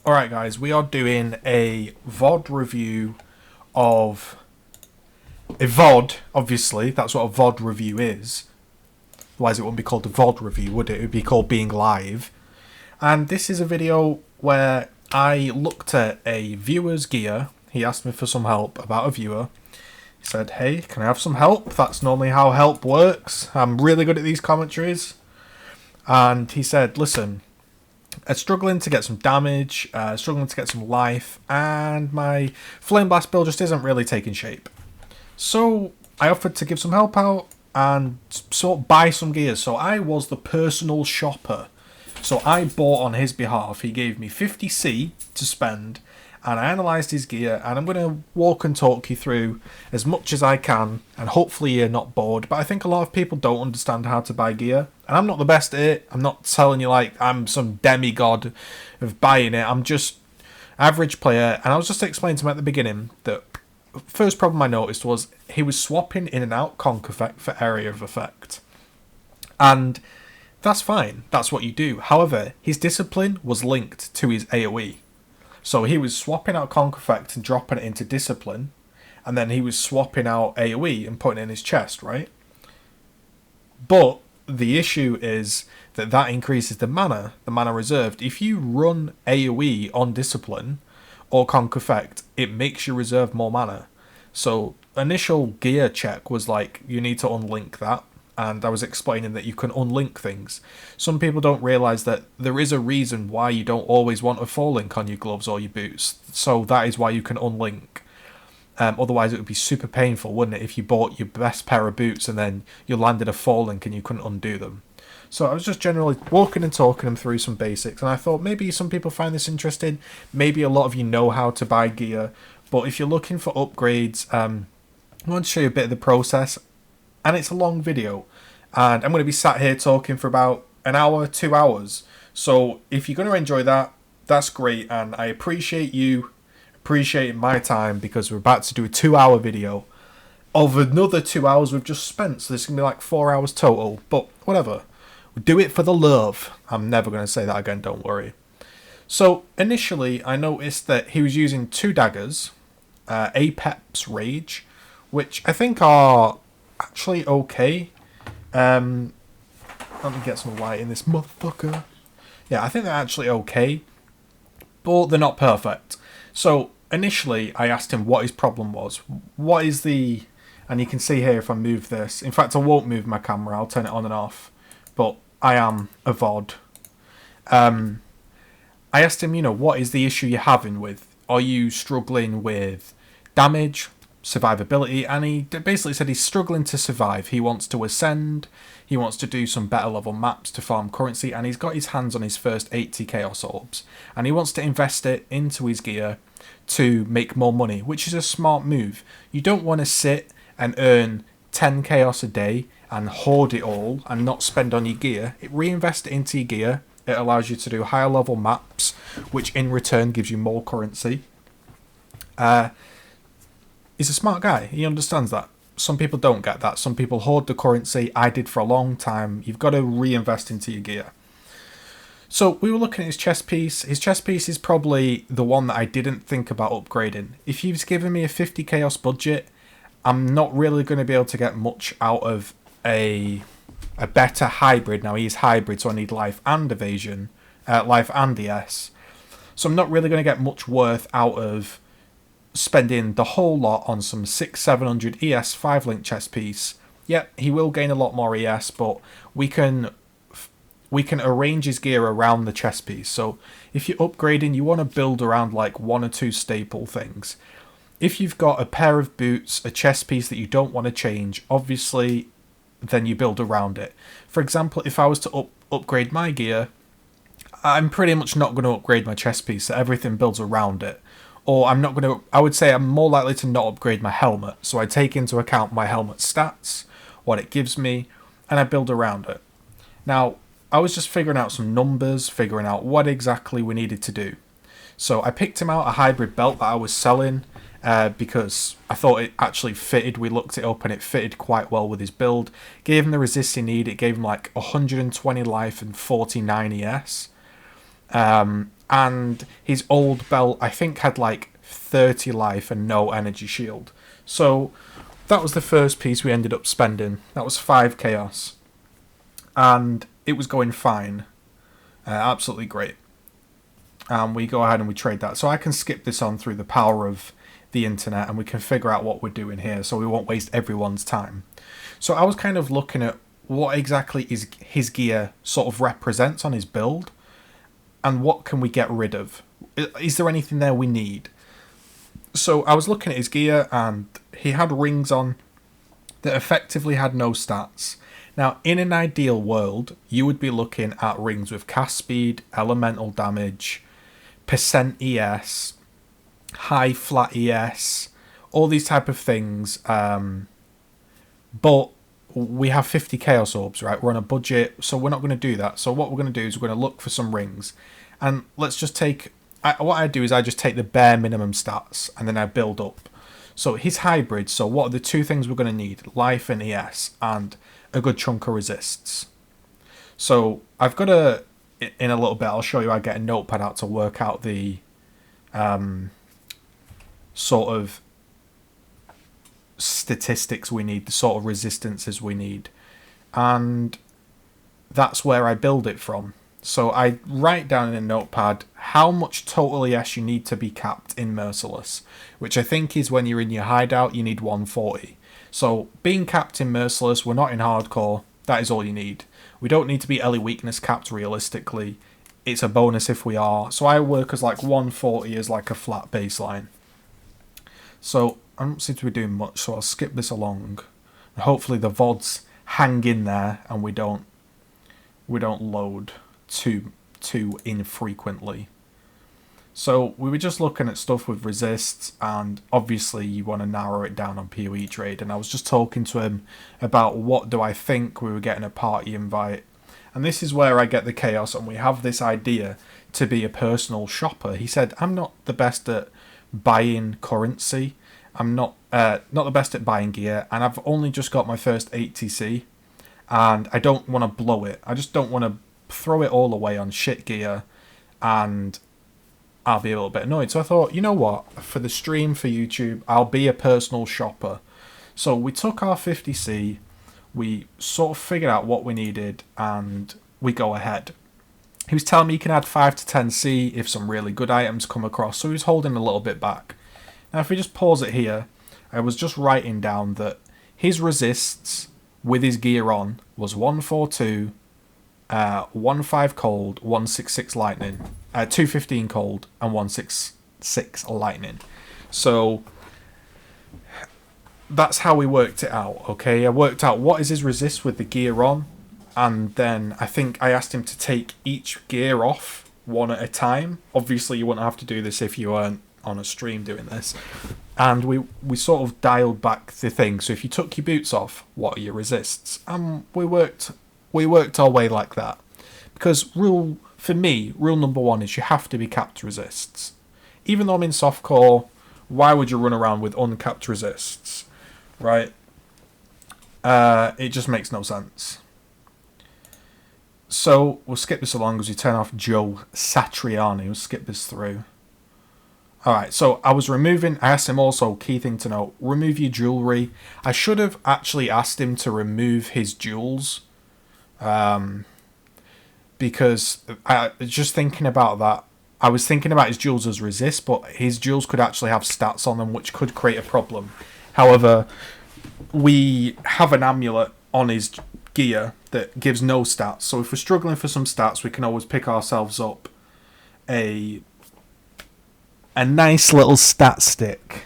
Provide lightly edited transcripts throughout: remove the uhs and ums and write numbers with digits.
Alright guys, we are doing a VOD review of... A VOD, obviously, that's what a VOD review is. Otherwise it wouldn't be called a VOD review, would it? It would be called being live. And this is a video where I looked at a viewer's gear. He asked me for some help about a viewer. He said, hey, can I have some help? That's normally how help works. I'm really good at these commentaries. And he said, listen, I'm struggling to get some damage, struggling to get some life, and my Flame Blast build just isn't really taking shape. So I offered to give some help out and sort of buy some gear. So I was the personal shopper. So I bought on his behalf. He gave me 50C to spend, and I analysed his gear, and I'm going to walk and talk you through as much as I can, and hopefully you're not bored. But I think a lot of people don't understand how to buy gear, and I'm not the best at it. I'm not telling you like I'm some demigod of buying it. I'm just average player, and I was just explaining to him at the beginning that first problem I noticed was he was swapping in and out conk effect for area of effect, and that's fine. That's what you do. However, his discipline was linked to his AoE. So he was swapping out Conk Effect and dropping it into Discipline, and then he was swapping out AoE and putting it in his chest, right? But the issue is that that increases the mana reserved. If you run AoE on Discipline or Conk Effect, it makes your reserve more mana. So initial gear check was like, you need to unlink that. And I was explaining that you can unlink things. Some people don't realise that there is a reason why you don't always want a 4-link on your gloves or your boots. So that is why you can unlink. Otherwise it would be super painful, wouldn't it, if you bought your best pair of boots and then you landed a 4-link and you couldn't undo them. So I was just generally walking and talking them through some basics, and I thought maybe some people find this interesting. Maybe a lot of you know how to buy gear. But if you're looking for upgrades, I want to show you a bit of the process. And it's a long video, and I'm going to be sat here talking for about an hour, 2 hours. So if you're going to enjoy that, that's great, and I appreciate you appreciating my time, because we're about to do a 2-hour video of another 2 hours we've just spent. So this is going to be like 4 hours total, but whatever. We'll do it for the love. I'm never going to say that again, don't worry. So initially, I noticed that he was using 2 daggers, Apex Rage, which I think are actually okay. Let me get some light in this motherfucker. Yeah, I think they're actually okay, but they're not perfect. So initially I asked him what his problem was. What is the... And you can see here if I move this. In fact, I won't move my camera. I'll turn it on and off. But I am a VOD. I asked him, what is the issue you're having with... Are you struggling with damage, survivability? And he basically said he's struggling to survive. He wants to ascend, he wants to do some better level maps to farm currency, and he's got his hands on his first 80 chaos orbs, and he wants to invest it into his gear to make more money, which is a smart move. You don't want to sit and earn 10 chaos a day and hoard it all and not spend on your gear. Reinvest it into your gear. It allows you to do higher level maps, which in return gives you more currency. He's a smart guy. He understands that. Some people don't get that. Some people hoard the currency. I did for a long time. You've got to reinvest into your gear. So we were looking at his chest piece. His chest piece is probably the one that I didn't think about upgrading. If he was giving me a 50 chaos budget, I'm not really going to be able to get much out of a better hybrid. Now he's hybrid, so I need life and evasion, life and ES. So I'm not really going to get much worth out of spending the whole lot on some 600-700 ES 5-link chest piece. Yep, he will gain a lot more ES, but we can arrange his gear around the chest piece. So if you're upgrading, you want to build around like 1 or 2 staple things. If you've got a pair of boots, a chest piece that you don't want to change, obviously then you build around it. For example, if I was to upgrade my gear, I'm pretty much not going to upgrade my chest piece, so everything builds around it. Or I'm not going to... I would say I'm more likely to not upgrade my helmet. So I take into account my helmet stats, what it gives me, and I build around it. Now, I was just figuring out some numbers, figuring out what exactly we needed to do. So I picked him out a hybrid belt that I was selling because I thought it actually fitted. We looked it up and it fitted quite well with his build. Gave him the resist he needed. It gave him like 120 life and 49 ES. and his old belt, I think, had like 30 life and no energy shield. So that was the first piece we ended up spending. That was 5 chaos. And it was going fine. Absolutely great. And we go ahead and we trade that. So I can skip this on through the power of the internet, and we can figure out what we're doing here so we won't waste everyone's time. So I was kind of looking at what exactly is his gear sort of represents on his build, and what can we get rid of? Is there anything there we need? So I was looking at his gear, and he had rings on that effectively had no stats. Now, in an ideal world, you would be looking at rings with cast speed, elemental damage, percent ES, high flat ES, all these type of things. But we have 50 Chaos Orbs, right? We're on a budget, so we're not going to do that. So what we're going to do is we're going to look for some rings. And let's just take... what I do is I just take the bare minimum stats, and then I build up. So his hybrid, so what are the 2 things we're going to need? Life and ES, and a good chunk of resists. So I've got in a little bit, I'll show you, I get a notepad out to work out the sort of statistics we need, the sort of resistances we need. And that's where I build it from. So I write down in a notepad how much total ES you need to be capped in Merciless, which I think is when you're in your hideout, you need 140. So being capped in Merciless, we're not in Hardcore, that is all you need. We don't need to be Ellie Weakness capped realistically. It's a bonus if we are. So I work as like 140 as like a flat baseline. So I don't seem to be doing much, so I'll skip this along. And hopefully the VODs hang in there and we don't load too infrequently. So we were just looking at stuff with resists, and obviously you want to narrow it down on PoE trade. And I was just talking to him about what do I think. We were getting a party invite, and this is where I get the chaos, and we have this idea to be a personal shopper. He said, I'm not the best at buying currency. I'm not the best at buying gear, and I've only just got my first 8TC, and I don't want to blow it. I just don't want to throw it all away on shit gear, and I'll be a little bit annoyed. So I thought, you know what, for the stream, for YouTube, I'll be a personal shopper. So we took our 50C, we sort of figured out what we needed, and we go ahead. He was telling me you can add 5 to 10C if some really good items come across, so he was holding a little bit back. Now if we just pause it here, I was just writing down that his resists with his gear on was 142, 15 cold, 166 lightning, 215 cold, and 166 lightning. So that's how we worked it out, okay? I worked out what is his resist with the gear on, and then I think I asked him to take each gear off one at a time. Obviously you wouldn't have to do this if you weren't on a stream doing this. And we sort of dialed back the thing. So if you took your boots off, what are your resists? And we worked our way like that. Because for me, rule number 1 is you have to be capped resists. Even though I'm in softcore, why would you run around with uncapped resists? Right? It just makes no sense. So we'll skip this along as we turn off Joe Satriani. We'll skip this through. Alright, so I asked him also, key thing to note, remove your jewellery. I should have actually asked him to remove his jewels. Because just thinking about that, I was thinking about his jewels as resist, but his jewels could actually have stats on them, which could create a problem. However, we have an amulet on his gear that gives no stats, so if we're struggling for some stats, we can always pick ourselves up a nice little stat stick.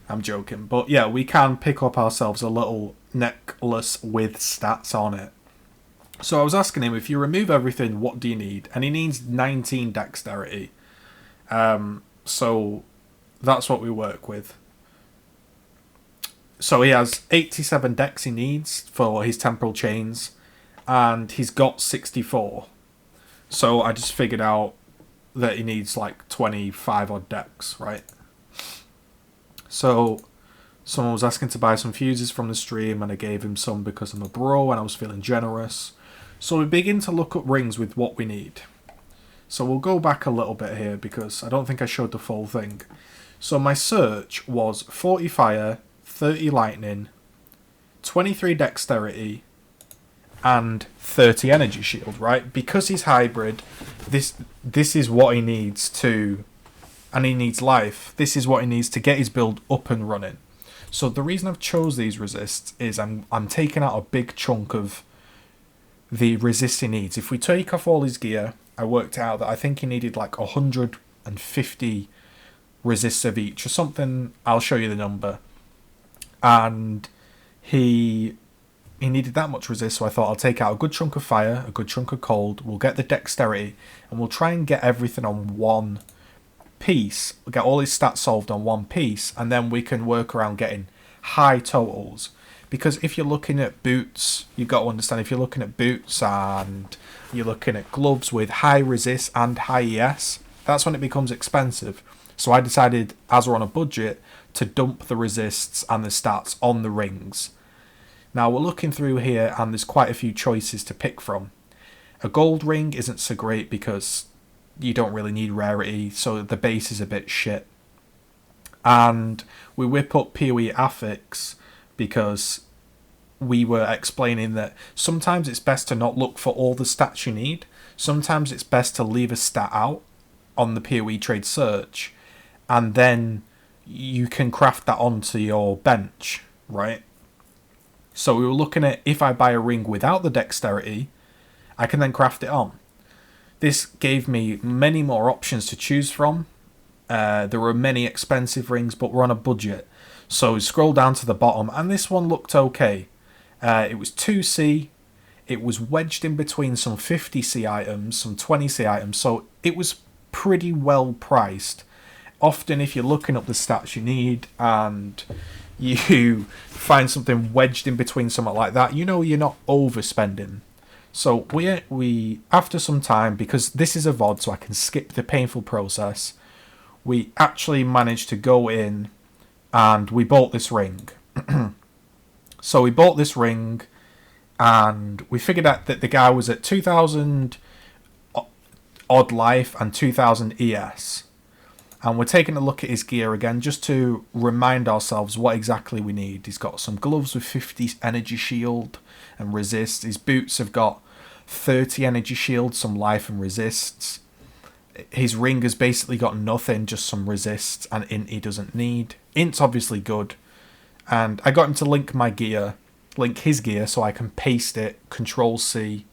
I'm joking, but yeah, we can pick up ourselves a little necklace with stats on it. So I was asking him, if you remove everything, what do you need? And he needs 19 dexterity. So that's what we work with. So he has 87 dex he needs for his temporal chains, and he's got 64. So I just figured out that he needs like 25 odd dex, right? So someone was asking to buy some fuses from the stream, and I gave him some because I'm a bro and I was feeling generous. So we begin to look up rings with what we need. So we'll go back a little bit here because I don't think I showed the full thing. So my search was 40 fire, 30 lightning, 23 dexterity, and 30 energy shield, right? Because he's hybrid, this is what he needs to, and he needs life. This is what he needs to get his build up and running. So the reason I've chose these resists is I'm taking out a big chunk of the resist he needs. If we take off all his gear, I worked out that I think he needed like 150 resists of each or something. I'll show you the number. And he needed that much resist, so I thought I'll take out a good chunk of fire, a good chunk of cold, we'll get the dexterity, and we'll try and get everything on one piece. We'll get all his stats solved on one piece, and then we can work around getting high totals. Because if you're looking at boots, you've got to understand, if you're looking at boots and you're looking at gloves with high resist and high ES, that's when it becomes expensive. So I decided, as we're on a budget, to dump the resists and the stats on the rings. Now we're looking through here and there's quite a few choices to pick from. A gold ring isn't so great because you don't really need rarity, so the base is a bit shit. And we whip up PoE affix because we were explaining that sometimes it's best to not look for all the stats you need. Sometimes it's best to leave a stat out on the PoE trade search, and then you can craft that onto your bench, right? So we were looking at, if I buy a ring without the dexterity, I can then craft it on. This gave me many more options to choose from. There were many expensive rings, but we're on a budget. So we scroll down to the bottom, and this one looked okay. It was 2C. It was wedged in between some 50C items, some 20C items, so it was pretty well priced. Often if you're looking up the stats you need and you find something wedged in between something like that, you know you're not overspending. So we after some time, because this is a VOD so I can skip the painful process, we actually managed to go in and we bought this ring. So we bought this ring and we figured out that the guy was at 2000 odd life and 2000 ES. And we're taking a look at his gear again just to remind ourselves what exactly we need. He's got some gloves with 50 energy shield and resist. His boots have got 30 energy shield, some life and resists. His ring has basically got nothing, just some resists, and int he doesn't need. Int's obviously good. And I got him to link his gear so I can paste it, Control-C,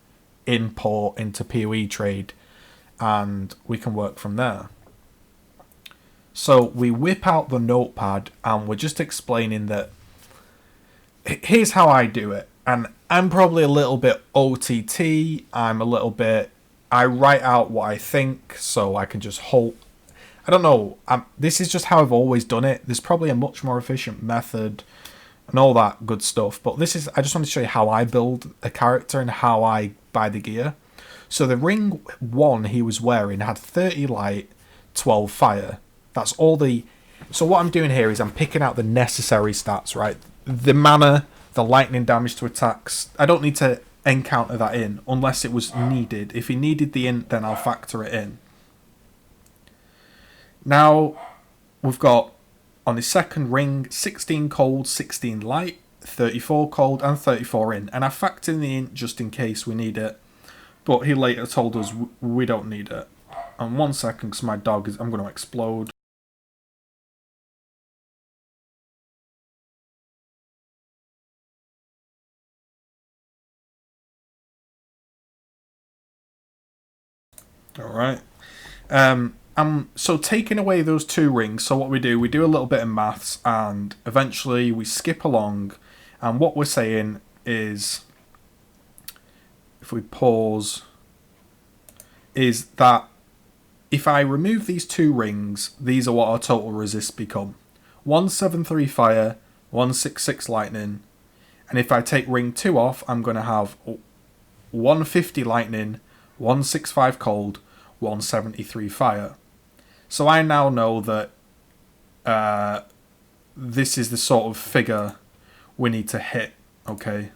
import into PoE trade, and we can work from there. So we whip out the notepad and we're just explaining that here's how I do it. And I'm probably a little bit OTT. I write out what I think so I can just hold. I don't know. This is just how I've always done it. There's probably a much more efficient method and all I just want to show you how I build a character and how I buy the gear. So the ring 1 he was wearing had 30 light, 12 fire. That's all so what I'm doing here is I'm picking out the necessary stats, right? The mana, the lightning damage to attacks. I don't need to encounter that in unless it was needed. If he needed the int, then I'll factor it in. Now, we've got on his second ring, 16 cold, 16 light, 34 cold, and 34 int. And I factored in the int just in case we need it. But he later told us we don't need it. And 1 second, because my dog I'm going to explode. Alright. So taking away those 2 rings, so what we do a little bit of maths and eventually we skip along, and what we're saying is, if we pause, is that if I remove these 2 rings, these are what our total resists become. 173 fire, 166 lightning, and if I take ring 2 off, I'm going to have 150 lightning, 165 cold, 173 fire. So I now know that this is the sort of figure we need to hit, okay?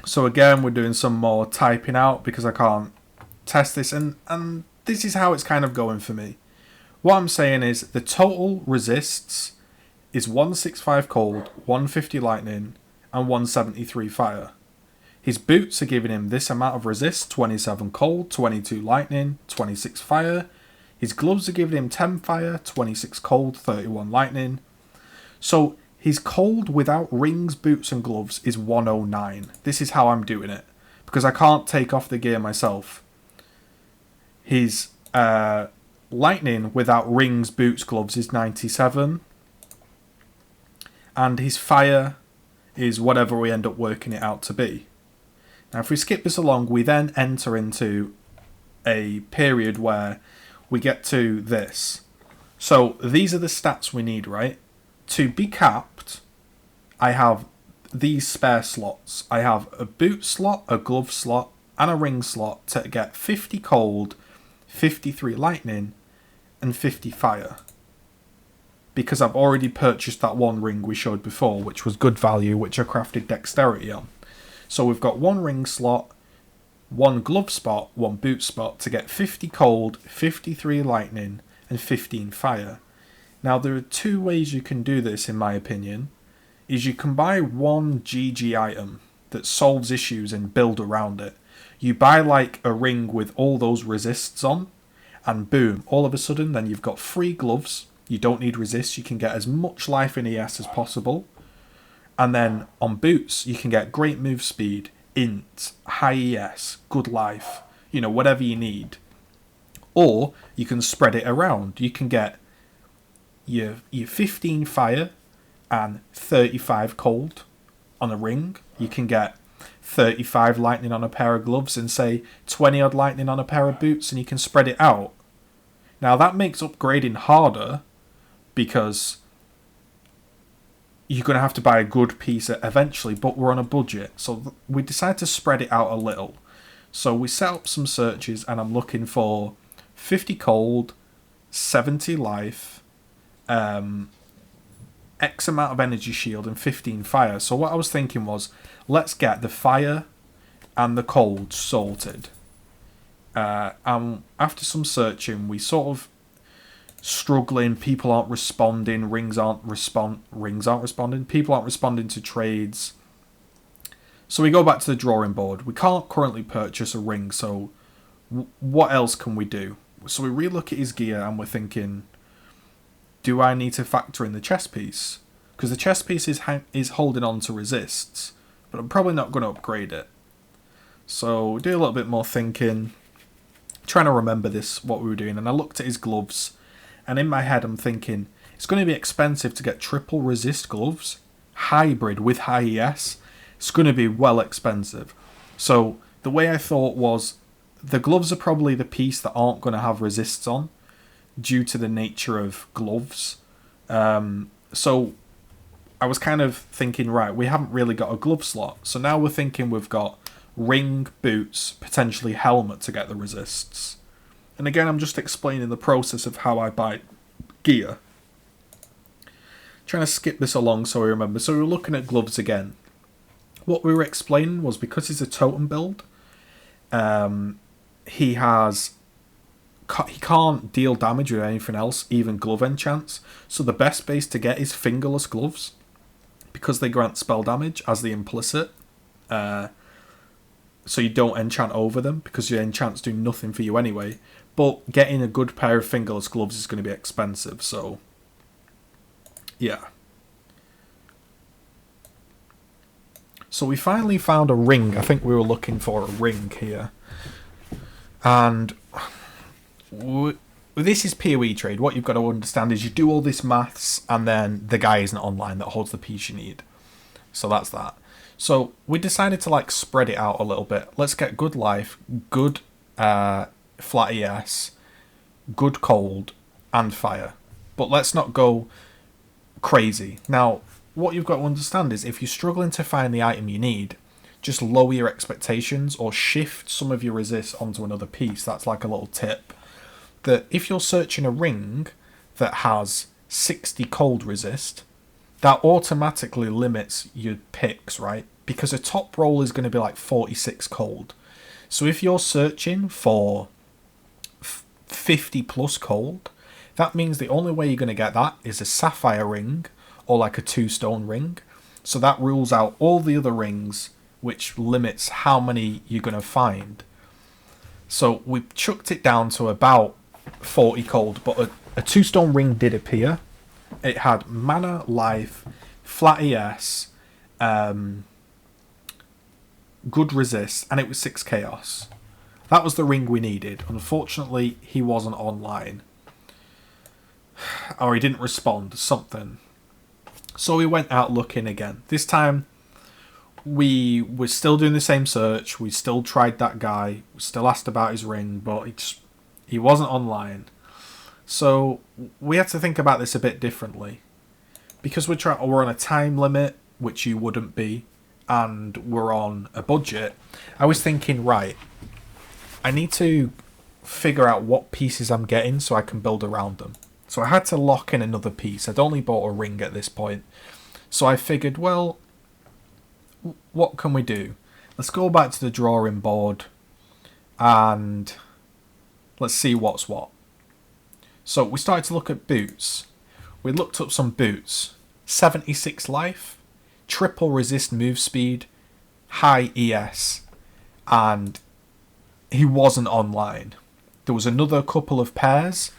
So again, we're doing some more typing out because I can't test this, and this is how it's kind of going for me. What I'm saying is the total resists is 165 cold, 150 lightning, and 173 fire. His boots are giving him this amount of resist: 27 cold, 22 lightning, 26 fire. His gloves are giving him 10 fire, 26 cold, 31 lightning. So his cold without rings, boots, and gloves is 109. This is how I'm doing it, because I can't take off the gear myself. His lightning without rings, boots, gloves is 97. And his fire is whatever we end up working it out to be. Now, if we skip this along, we then enter into a period where we get to this. So these are the stats we need, right? To be capped, I have these spare slots. I have a boot slot, a glove slot, and a ring slot to get 50 cold, 53 lightning, and 50 fire. Because I've already purchased that one ring we showed before, which was good value, which I crafted dexterity on. So we've got one ring slot, one glove spot, one boot spot to get 50 cold, 53 lightning, and 15 fire. Now there are two ways you can do this, in my opinion. Is you can buy one GG item that solves issues and build around it. You buy like a ring with all those resists on, and boom, all of a sudden then you've got 3 gloves. You don't need resist, you can get as much life in ES as possible. And then on boots, you can get great move speed, int, high ES, good life, whatever you need. Or you can spread it around. You can get your 15 fire and 35 cold on a ring. You can get 35 lightning on a pair of gloves and say 20 odd lightning on a pair of boots, and you can spread it out. Now that makes upgrading harder because you're going to have to buy a good piece eventually, but we're on a budget. So we decided to spread it out a little. So we set up some searches and I'm looking for 50 cold, 70 life, X amount of energy shield and 15 fire. So what I was thinking was, let's get the fire and the cold sorted. After some searching, we sort of struggling, people aren't responding, rings aren't responding, people aren't responding to trades. So we go back to the drawing board. We can't currently purchase a ring, so what else can we do? So we relook at his gear and we're thinking, do I need to factor in the chest piece? Because the chest piece is holding on to resists, but I'm probably not going to upgrade it. So do a little bit more thinking, trying to remember what we were doing, and I looked at his gloves. And in my head, I'm thinking, it's going to be expensive to get triple resist gloves, hybrid with high ES. It's going to be well expensive. So the way I thought was, the gloves are probably the piece that aren't going to have resists on, due to the nature of gloves. So I was kind of thinking, right, we haven't really got a glove slot. So now we're thinking we've got ring, boots, potentially helmet to get the resists. And again, I'm just explaining the process of how I buy gear. Trying to skip this along so I remember. So we were looking at gloves again. What we were explaining was, because he's a totem build, he can't deal damage with anything else, even glove enchants. So the best base to get is fingerless gloves, because they grant spell damage as the implicit. So you don't enchant over them, because your enchants do nothing for you anyway. But getting a good pair of fingerless gloves is going to be expensive, so yeah. So we finally found a ring. I think we were looking for a ring here. And this is PoE trade. What you've got to understand is you do all this maths, and then the guy isn't online that holds the piece you need. So that's that. So we decided to spread it out a little bit. Let's get good life, good flat ES, good cold, and fire. But let's not go crazy. Now, what you've got to understand is, if you're struggling to find the item you need, just lower your expectations or shift some of your resist onto another piece. That's like a little tip. That if you're searching a ring that has 60 cold resist, that automatically limits your picks, right? because a top roll is going to be like 46 cold. So if you're searching for 50 plus cold, that means the only way you're going to get that is a sapphire ring or like a 2-stone ring. So that rules out all the other rings, which limits how many you're going to find. So we chucked it down to about 40 cold, but a 2-stone ring did appear. It had mana, life, flat ES, good resist, and it was 6 chaos. That was the ring we needed. Unfortunately, he wasn't online. Or he didn't respond, something. So we went out looking again. This time, we were still doing the same search. We still tried that guy. We still asked about his ring, but he wasn't online. So we had to think about this a bit differently. Because we're on a time limit, which you wouldn't be, and we're on a budget, I was thinking, right, I need to figure out what pieces I'm getting so I can build around them. So I had to lock in another piece. I'd only bought a ring at this point. So I figured, well, what can we do? Let's go back to the drawing board and let's see what's what. So we started to look at boots. We looked up some boots. 76 life, triple resist move speed, high ES, and he wasn't online. There was another couple of pairs,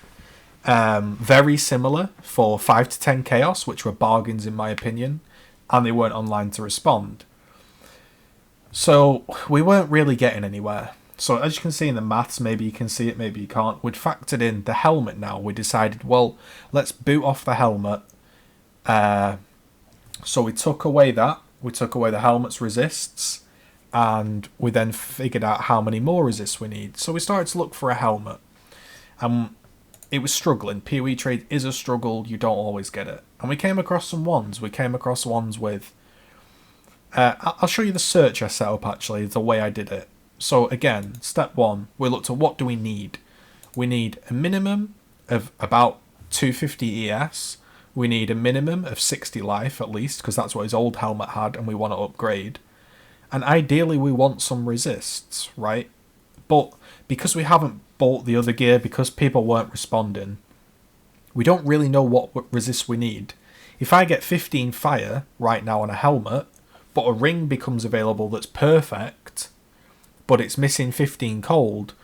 very similar, for 5 to 10 chaos, which were bargains in my opinion, and they weren't online to respond. So we weren't really getting anywhere. So as you can see in the maths, maybe you can see it, maybe you can't, we'd factored in the helmet now. We decided, well, let's boot off the helmet. So we took away that. We took away the helmet's resists. And we then figured out how many more resists we need. So we started to look for a helmet. It was struggling. PoE trade is a struggle. You don't always get it. And we came across some ones. We came across ones with... I'll show you the search I set up, actually, the way I did it. So again, step 1, we looked at what do we need. We need a minimum of about 250 ES. We need a minimum of 60 life, at least, because that's what his old helmet had, and we want to upgrade. And ideally, we want some resists, right? But because we haven't bought the other gear, because people weren't responding, we don't really know what resists we need. If I get 15 fire right now on a helmet, but a ring becomes available that's perfect, but it's missing 15 cold,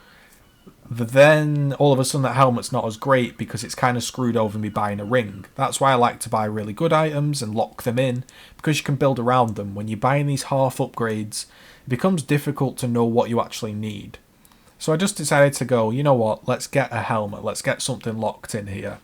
then all of a sudden that helmet's not as great because it's kind of screwed over me buying a ring. That's why I like to buy really good items and lock them in, because you can build around them. When you're buying these half upgrades, it becomes difficult to know what you actually need. So I just decided to go, you know what, let's get a helmet, let's get something locked in here.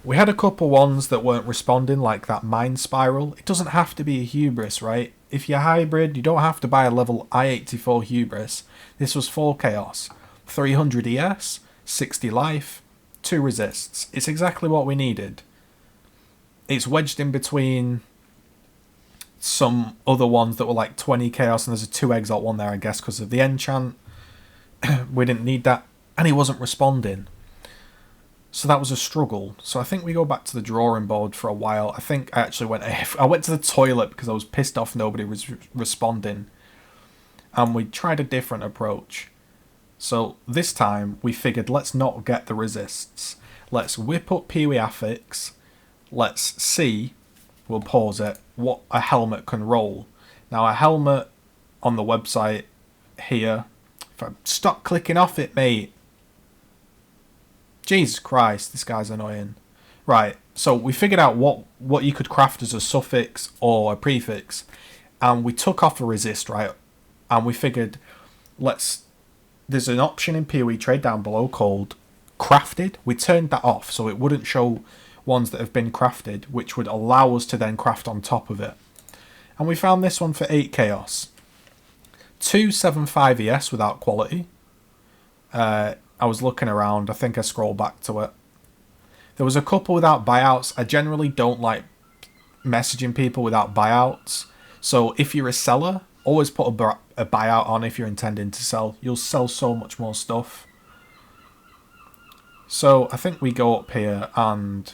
We had a couple ones that weren't responding, like that Mind Spiral. It doesn't have to be a Hubris, right? If you're hybrid, you don't have to buy a level I-84 Hubris. This was 4 Chaos, 300 ES, 60 life, 2 resists. It's exactly what we needed. It's wedged in between some other ones that were like 20 Chaos, and there's a 2 Exile one there, I guess, because of the enchant. We didn't need that, and he wasn't responding. So that was a struggle. So I think we go back to the drawing board for a while. I think I actually I went to the toilet because I was pissed off nobody was responding. And we tried a different approach. So this time we figured, let's not get the resists. Let's whip up PoE affix. Let's see, we'll pause it, what a helmet can roll. Now a helmet on the website here, if I stop clicking off it, mate. Jesus Christ, this guy's annoying. Right, so we figured out what you could craft as a suffix or a prefix, and we took off a resist, right? And we figured, there's an option in PoE trade down below called crafted. We turned that off so it wouldn't show ones that have been crafted, which would allow us to then craft on top of it. And we found this one for 8 chaos. 275 ES without quality. I was looking around. I think I scrolled back to it. There was a couple without buyouts. I generally don't like messaging people without buyouts. So if you're a seller, always put a buyout on if you're intending to sell. You'll sell so much more stuff. So I think we go up here and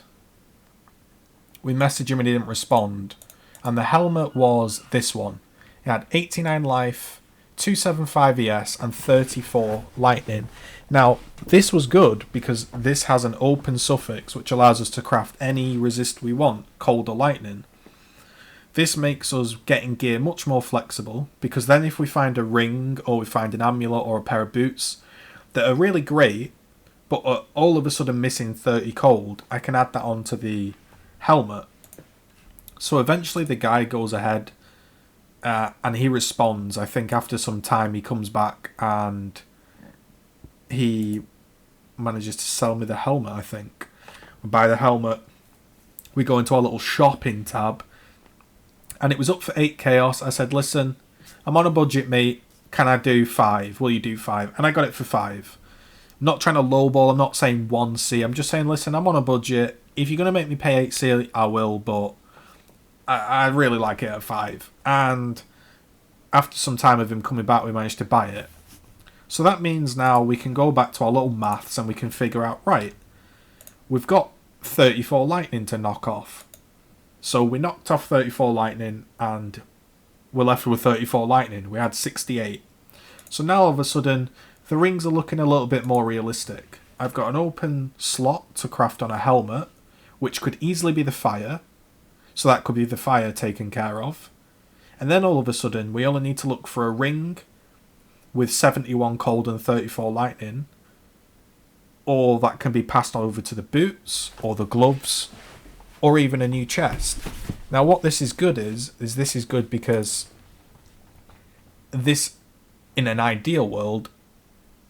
we message him and he didn't respond. And the helmet was this one. He had 89 life, 275 ES, and 34 lightning. Now, this was good because this has an open suffix which allows us to craft any resist we want, cold or lightning. This makes us getting gear much more flexible, because then if we find a ring or we find an amulet or a pair of boots that are really great but are all of a sudden missing 30 cold, I can add that onto the helmet. So eventually the guy goes ahead and he responds. I think after some time he comes back and he manages to sell me the helmet, I think. We buy the helmet, we go into our little shopping tab, and it was up for 8 chaos. I said, listen, I'm on a budget, mate. Can I do 5? Will you do 5? And I got it for 5. I'm not trying to lowball. I'm not saying 1C. I'm just saying, listen, I'm on a budget. If you're going to make me pay 8C, I will, but I really like it at 5. And after some time of him coming back, we managed to buy it. So that means now we can go back to our little maths and we can figure out, right, we've got 34 lightning to knock off. So we knocked off 34 lightning and we're left with 34 lightning. We had 68. So now all of a sudden the rings are looking a little bit more realistic. I've got an open slot to craft on a helmet, which could easily be the fire. So that could be the fire taken care of. And then all of a sudden we only need to look for a ring with 71 cold and 34 lightning. Or that can be passed over to the boots or the gloves, or even a new chest. Now what this is good is this is good because this, in an ideal world,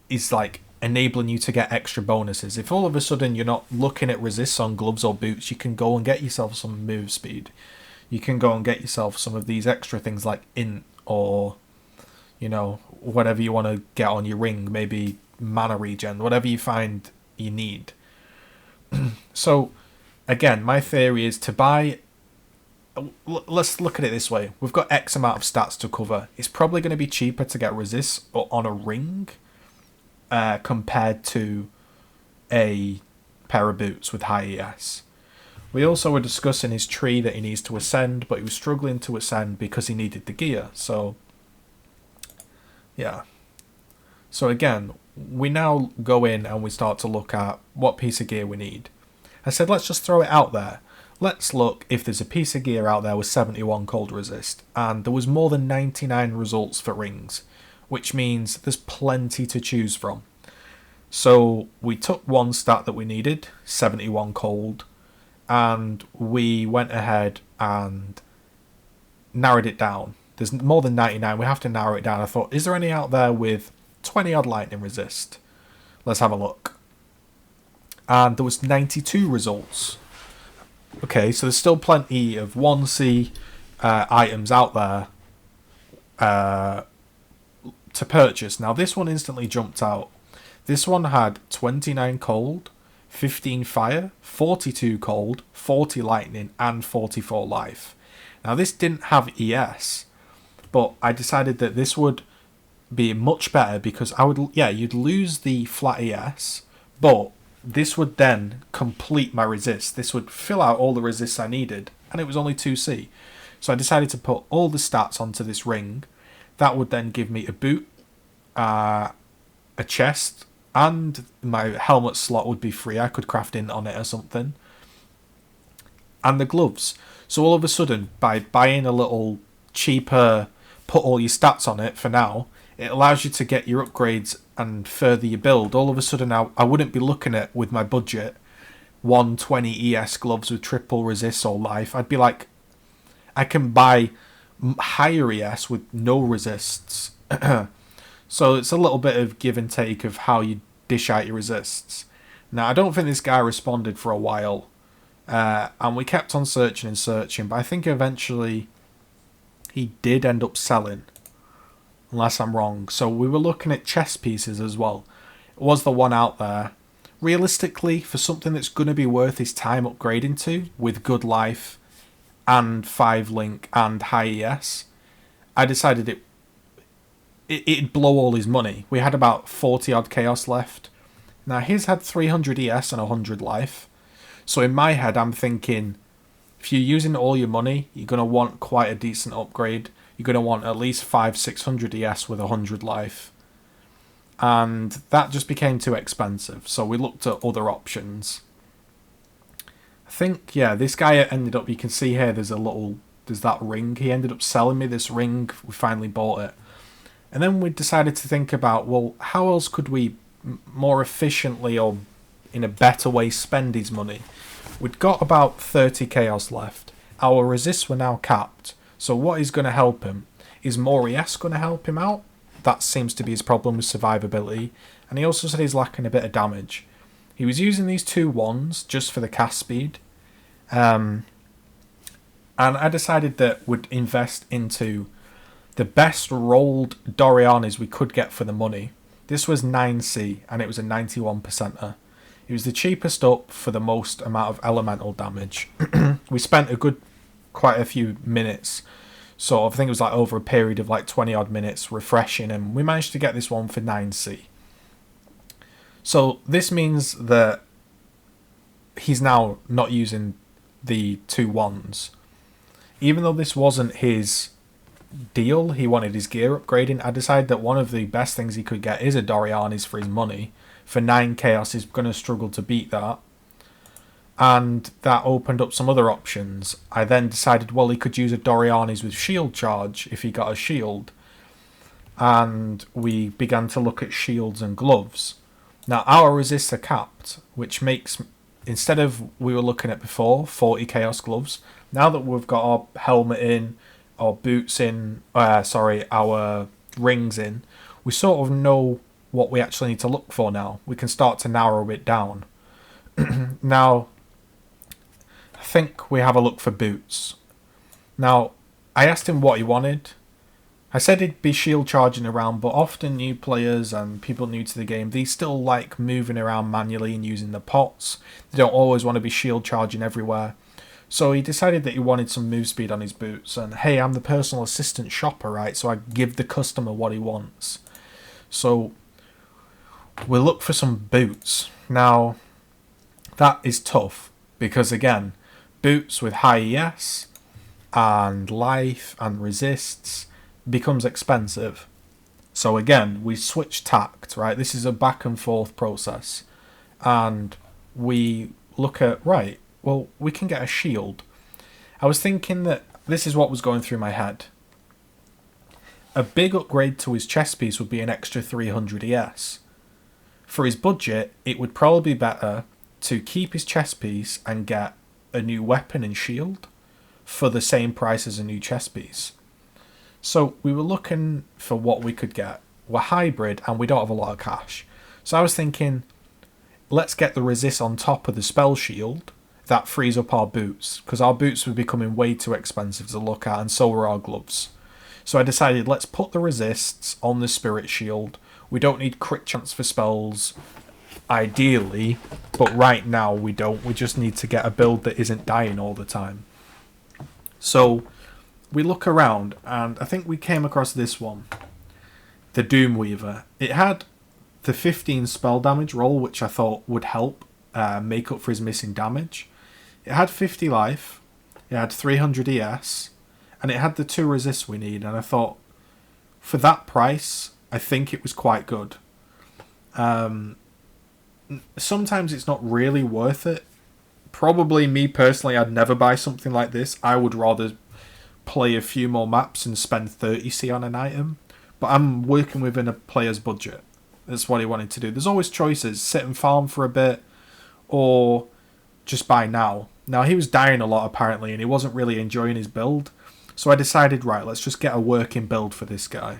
is like enabling you to get extra bonuses. If all of a sudden you're not looking at resists on gloves or boots, you can go and get yourself some move speed. You can go and get yourself some of these extra things like int, or, you know, whatever you want to get on your ring, maybe mana regen, whatever you find you need. So again, my theory is to buy... Let's look at it this way. We've got X amount of stats to cover. It's probably going to be cheaper to get resists on a ring compared to a pair of boots with high ES. We also were discussing his tree that he needs to ascend, but he was struggling to ascend because he needed the gear. So, yeah. So again, we now go in and we start to look at what piece of gear we need. I said, let's just throw it out there. Let's look if there's a piece of gear out there with 71 cold resist. And there was more than 99 results for rings, which means there's plenty to choose from. So we took one stat that we needed, 71 cold, and we went ahead and narrowed it down. There's more than 99, we have to narrow it down. I thought, is there any out there with 20 odd lightning resist? Let's have a look. And there was 92 results. Okay, so there's still plenty of 1C items out there to purchase. Now this one instantly jumped out. This one had 29 cold, 15 fire, 42 cold, 40 lightning, and 44 life. Now this didn't have ES, but I decided that this would be much better because you'd lose the flat ES, but this would then complete my resist. This would fill out all the resists I needed, and it was only 2C. So I decided to put all the stats onto this ring. That would then give me a boot, a chest, and my helmet slot would be free. I could craft in on it or something. And the gloves. So all of a sudden, by buying a little cheaper, put all your stats on it for now, it allows you to get your upgrades and further your build. All of a sudden, I wouldn't be looking at, with my budget, 120 ES gloves with triple resist or life. I'd be like, I can buy higher ES with no resists. So it's a little bit of give and take of how you dish out your resists. Now, I don't think this guy responded for a while. And we kept on searching and searching, but I think eventually he did end up selling. Unless I'm wrong. So we were looking at chess pieces as well. Was the one out there? Realistically, for something that's going to be worth his time upgrading to, with good life and 5 link and high ES, I decided it'd blow all his money. We had about 40 odd chaos left. Now his had 300 ES and 100 life. So in my head I'm thinking, if you're using all your money, you're going to want quite a decent upgrade. you're going to want at least 500-600 ES with 100 life. And that just became too expensive, so we looked at other options. I think, yeah, this guy ended up, you can see here, there's that ring. He ended up selling me this ring. We finally bought it. And then we decided to think about, well, how else could we more efficiently or in a better way spend his money? We'd got about 30 chaos left. Our resists were now capped. So what is going to help him? Is more ES going to help him out? That seems to be his problem with survivability. And he also said he's lacking a bit of damage. He was using these 2 wands just for the cast speed. And I decided that we'd invest into the best rolled Dorianis we could get for the money. This was 9C, and it was a 91%er. It was the cheapest up for the most amount of elemental damage. We spent quite a few minutes, I think it was like over a period of like 20 odd minutes refreshing, and we managed to get this one for 9C. So this means that he's now not using the 2 wands. Even though this wasn't his deal, he wanted his gear upgrading, I decided that one of the best things he could get is a Dorianis for his money. For 9 chaos, he's going to struggle to beat that. And that opened up some other options. I then decided, well, he could use a Dorianis with shield charge if he got a shield. And we began to look at shields and gloves. Now, our resists are capped, which makes, instead of we were looking at before, 40 chaos gloves, now that we've got our helmet in, our boots in, our rings in, we sort of know what we actually need to look for now. We can start to narrow it down. Now, I think we have a look for boots. Now, I asked him what he wanted. I said he'd be shield charging around, but often new players and people new to the game, they still like moving around manually and using the pots. They don't always want to be shield charging everywhere. So he decided that he wanted some move speed on his boots. And hey, I'm the personal assistant shopper, right? So I give the customer what he wants. So we'll look for some boots. Now, that is tough because, again, boots with high ES and life and resists becomes expensive. So again, we switch tact, right? This is a back and forth process. And we look at, right, well, we can get a shield. I was thinking that this is what was going through my head. A big upgrade to his chest piece would be an extra 300 ES. For his budget, it would probably be better to keep his chest piece and get a new weapon and shield for the same price as a new chest piece. So we were looking for what we could get. We're hybrid and we don't have a lot of cash. So I was thinking, let's get the resist on top of the spell shield. That frees up our boots, because our boots were becoming way too expensive to look at, and so were our gloves. So I decided, let's put the resists on the spirit shield. We don't need crit chance for spells, ideally, but right now we don't. We just need to get a build that isn't dying all the time. So we look around, and I think we came across this one, the Doomweaver. It had the 15 spell damage roll, which I thought would help make up for his missing damage. It had 50 life, it had 300 ES, and it had the 2 resists we need, and I thought, for that price, I think it was quite good. Sometimes it's not really worth it. Probably me personally, I'd never buy something like this. I would rather play a few more maps and spend 30C on an item. But I'm working within a player's budget. That's what he wanted to do. There's always choices. Sit and farm for a bit, or just buy now. Now, he was dying a lot apparently, and he wasn't really enjoying his build. So I decided, right, let's just get a working build for this guy.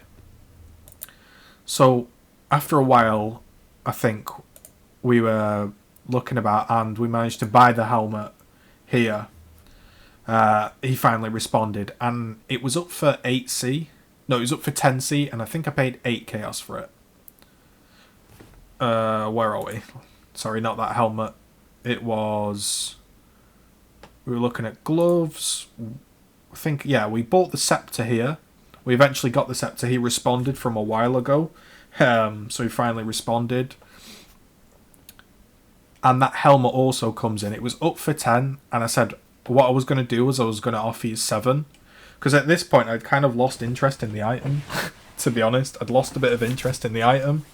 So after a while, I think we were looking about, and we managed to buy the helmet here. He finally responded, and it was up for 8C. No, it was up for 10C, and I think I paid 8 chaos for it. Where are we? Sorry, not that helmet. It was... We were looking at gloves. I think, yeah, we bought the scepter here. We eventually got the scepter. He responded from a while ago. So he finally responded. And that helmet also comes in. It was up for 10, and I said what I was going to do was I was going to offer you 7. Because at this point, I'd kind of lost interest in the item. To be honest, I'd lost a bit of interest in the item.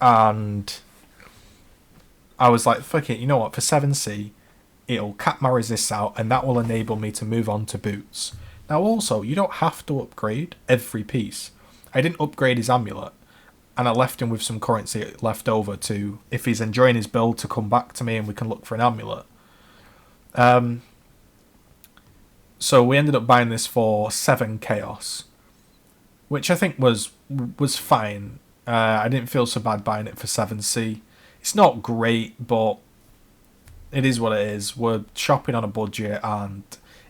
And I was like, fuck it, you know what? For 7C, it'll cap my resists out, and that will enable me to move on to boots. Now also, you don't have to upgrade every piece. I didn't upgrade his amulet, and I left him with some currency left over to, if he's enjoying his build, to come back to me and we can look for an amulet. So we ended up buying this for 7 chaos, which I think was fine. I didn't feel so bad buying it for 7C. It's not great, but it is what it is. We're shopping on a budget, and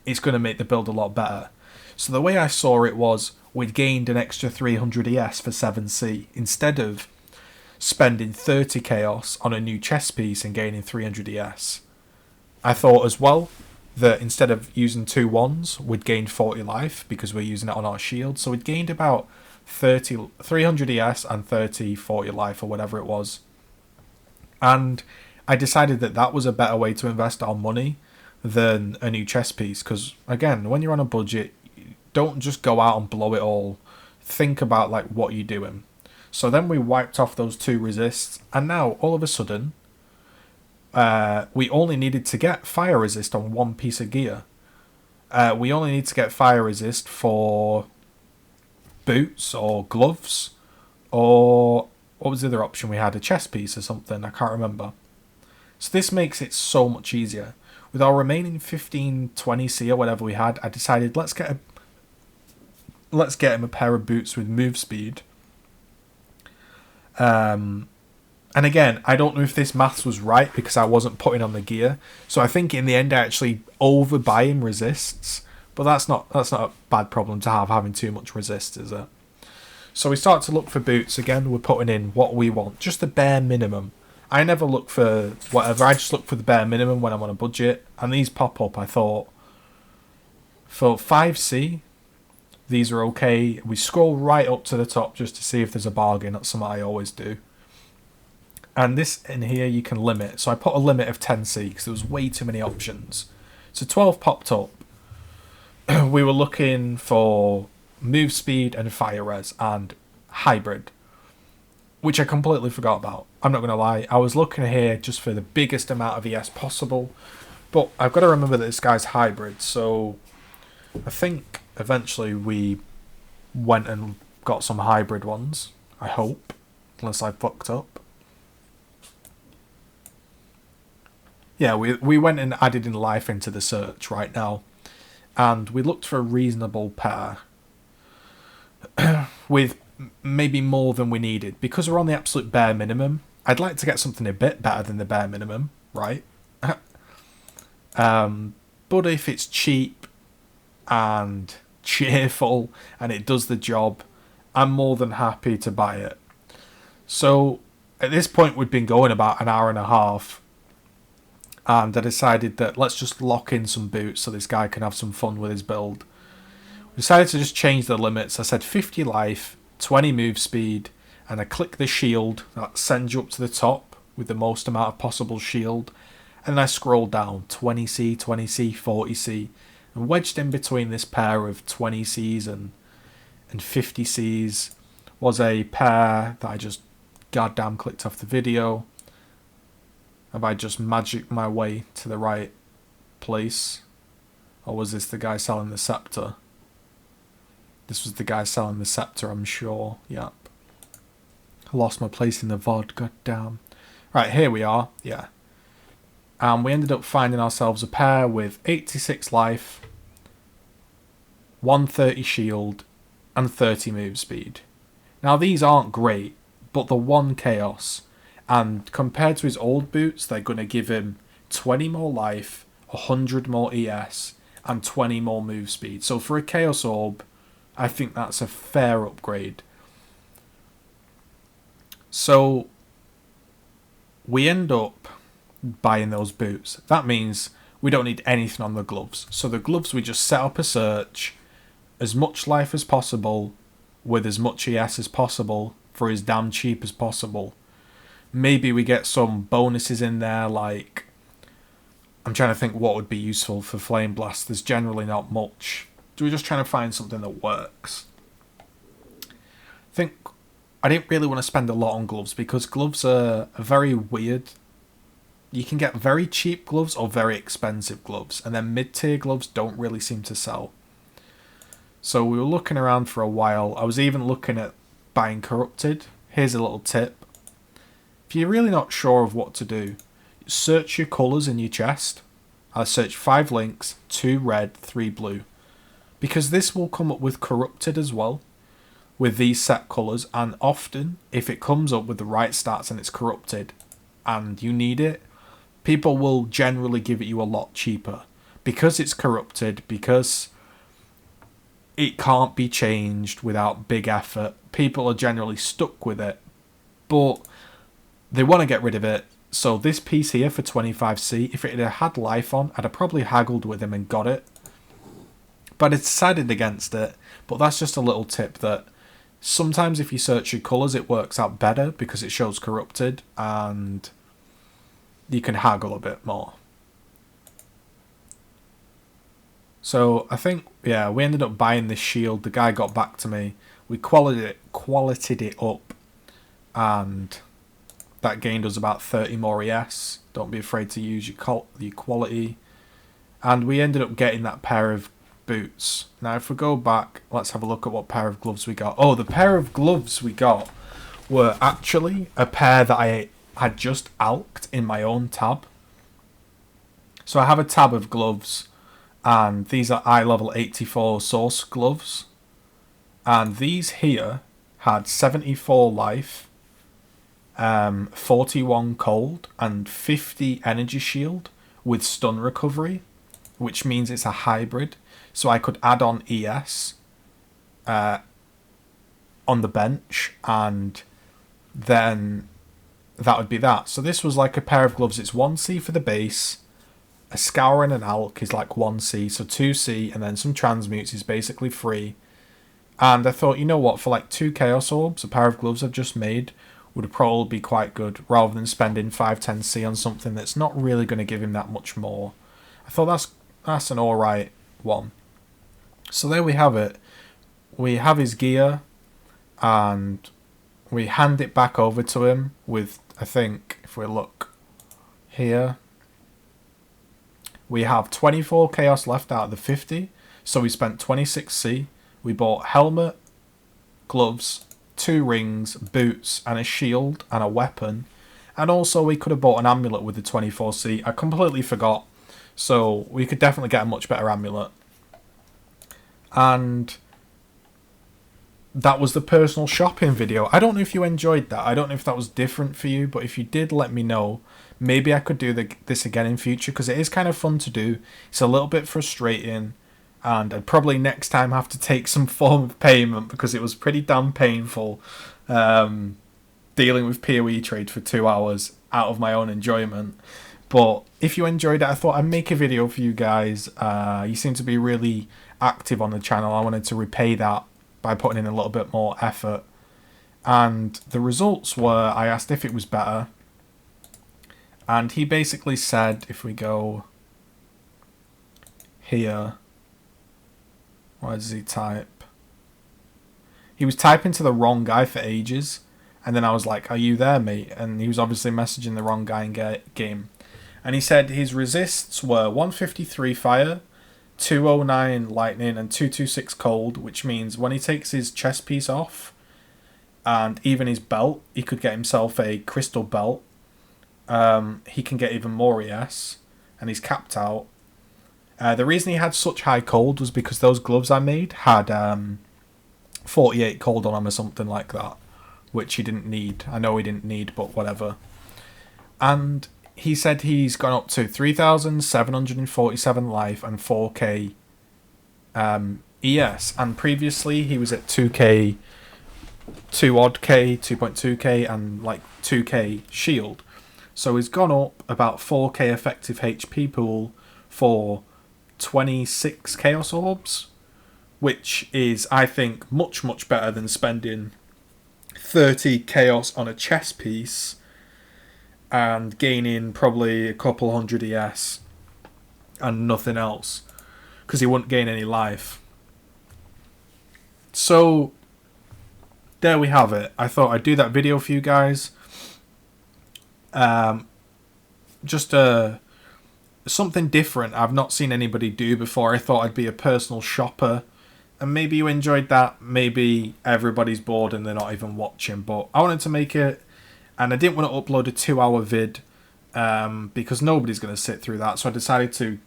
it's going to make the build a lot better. So the way I saw it was, we'd gained an extra 300 ES for 7C, instead of spending 30 chaos on a new chess piece and gaining 300 ES. I thought as well that instead of using 2 1s, we'd gained 40 life because we're using it on our shield. So we'd gained about 300 ES and 40 life, or whatever it was. And I decided that that was a better way to invest our money than a new chess piece. Because, again, when you're on a budget, don't just go out and blow it all. Think about like what you're doing. So then we wiped off those 2 resists, and now all of a sudden, we only needed to get fire resist on 1 piece of gear. We only need to get fire resist for boots or gloves, or what was the other option we had? A chest piece or something, I can't remember. So this makes it so much easier. With our remaining 15-20C or whatever we had, I decided let's get him a pair of boots with move speed. And again, I don't know if this maths was right because I wasn't putting on the gear. So I think in the end I actually overbuy him resists. But that's not a bad problem to have, having too much resist, is it? So we start to look for boots. Again, we're putting in what we want. Just the bare minimum. I never look for whatever. I just look for the bare minimum when I'm on a budget. And these pop up, I thought, for 5C, these are okay. We scroll right up to the top just to see if there's a bargain. That's something I always do. And this in here you can limit. So I put a limit of 10C because there was way too many options. So 12 popped up. We were looking for move speed and fire res and hybrid, which I completely forgot about. I'm not going to lie. I was looking here just for the biggest amount of ES possible. But I've got to remember that this guy's hybrid. So I think eventually we went and got some hybrid ones. I hope. Unless I fucked up. Yeah, we went and added in life into the search right now. And we looked for a reasonable pair. With maybe more than we needed. Because we're on the absolute bare minimum, I'd like to get something a bit better than the bare minimum, right? But if it's cheap and cheerful and it does the job, I'm more than happy to buy it. So at this point we'd been going about an hour and a half, and I decided that let's just lock in some boots so this guy can have some fun with his build. We decided to just change the limits. I said 50 life, 20 move speed, and I click the shield that sends you up to the top with the most amount of possible shield. And then I scroll down 20C, 20C, 40C, and wedged in between this pair of 20Cs and 50Cs was a pair that I just goddamn clicked off the video. Have I just magicked my way to the right place? Or was this the guy selling the scepter? This was the guy selling the scepter, I'm sure. Yep. I lost my place in the VOD, goddamn. Right, here we are. Yeah. And we ended up finding ourselves a pair with 86 life, 130 shield, and 30 move speed. Now, these aren't great, but the 1 chaos. And compared to his old boots, they're going to give him 20 more life, 100 more ES, and 20 more move speed. So for a Chaos Orb, I think that's a fair upgrade. So we end up buying those boots. That means we don't need anything on the gloves. So the gloves, we just set up a search, as much life as possible, with as much ES as possible, for as damn cheap as possible. Maybe we get some bonuses in there, like, I'm trying to think what would be useful for Flame Blast. There's generally not much So we're just trying to find something that works. I think I didn't really want to spend a lot on gloves because gloves are very weird. You can get very cheap gloves or very expensive gloves, and then mid-tier gloves don't really seem to sell. So we were looking around for a while. I was even looking at buying Corrupted. Here's a little tip. If you're really not sure of what to do, search your colours in your chest. I search 5 links, 2 red, 3 blue. Because this will come up with Corrupted as well, with these set colours, and often, if it comes up with the right stats and it's Corrupted, and you need it, people will generally give it you a lot cheaper. Because it's Corrupted, because it can't be changed without big effort, people are generally stuck with it. But they want to get rid of it. So this piece here for 25C, if it had had life on, I'd have probably haggled with him and got it. But I decided against it. But that's just a little tip that sometimes if you search your colours, it works out better because it shows Corrupted and you can haggle a bit more. So I think, yeah, we ended up buying this shield. The guy got back to me. We qualityed it up, and that gained us about 30 more ES. Don't be afraid to use your quality. And we ended up getting that pair of boots. Now, if we go back, let's have a look at what pair of gloves we got. Oh, the pair of gloves we got were actually a pair that I had just alked in my own tab. So I have a tab of gloves, and these are eye level 84 source gloves. And these here had 74 life, 41 cold, and 50 energy shield with stun recovery, which means it's a hybrid. So I could add on ES on the bench, and then that would be that. So this was like a pair of gloves. It's 1C for the base. A Scour and an Alk is like 1C, so 2C, and then some Transmutes is basically free. And I thought, you know what, for like 2 Chaos Orbs, a pair of gloves I've just made would probably be quite good, rather than spending 5-10C on something that's not really going to give him that much more. I thought that's an alright one. So there we have it. We have his gear, and we hand it back over to him with, I think, if we look here, we have 24 Chaos left out of the 50, so we spent 26C. We bought helmet, gloves, 2 rings, boots, and a shield, and a weapon. And also we could have bought an amulet with the 24C. I completely forgot, so we could definitely get a much better amulet. And that was the personal shopping video. I don't know if you enjoyed that. I don't know if that was different for you, but if you did, let me know. Maybe I could do this again in future, because it is kind of fun to do. It's a little bit frustrating, and I'd probably next time have to take some form of payment, because it was pretty damn painful dealing with PoE trade for 2 hours out of my own enjoyment. But if you enjoyed it, I thought I'd make a video for you guys. You seem to be really active on the channel. I wanted to repay that by putting in a little bit more effort. And the results were, I asked if it was better, and he basically said, if we go here, where does he type? He was typing to the wrong guy for ages, and then I was like, are you there, mate? And he was obviously messaging the wrong guy in game. And he said his resists were 153 fire, 209 lightning, and 226 cold, which means when he takes his chest piece off, and even his belt, he could get himself a crystal belt. He can get even more ES, and he's capped out. The reason he had such high cold was because those gloves I made had 48 cold on them or something like that, which he didn't need. I know he didn't need, but whatever. And he said he's gone up to 3,747 life and 4k ES, and previously he was at 2k, 2 odd k, 2.2k, and like 2k shield. So he's gone up about 4k effective HP pool for 26 Chaos Orbs, which is, I think, much, much better than spending 30 Chaos on a chest piece and gaining probably a couple 100 ES and nothing else, because he wouldn't gain any life. So there we have it. I thought I'd do that video for you guys. Just something different I've not seen anybody do before. I thought I'd be a personal shopper, and maybe you enjoyed that. Maybe everybody's bored and they're not even watching, but I wanted to make it, and I didn't want to upload a 2-hour vid because nobody's going to sit through that. So I decided to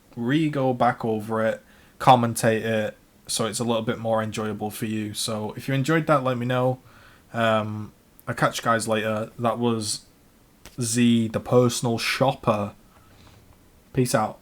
go back over it, commentate it, so it's a little bit more enjoyable for you. So if you enjoyed that, let me know. I'll catch you guys later. That was Z, the personal shopper. Peace out.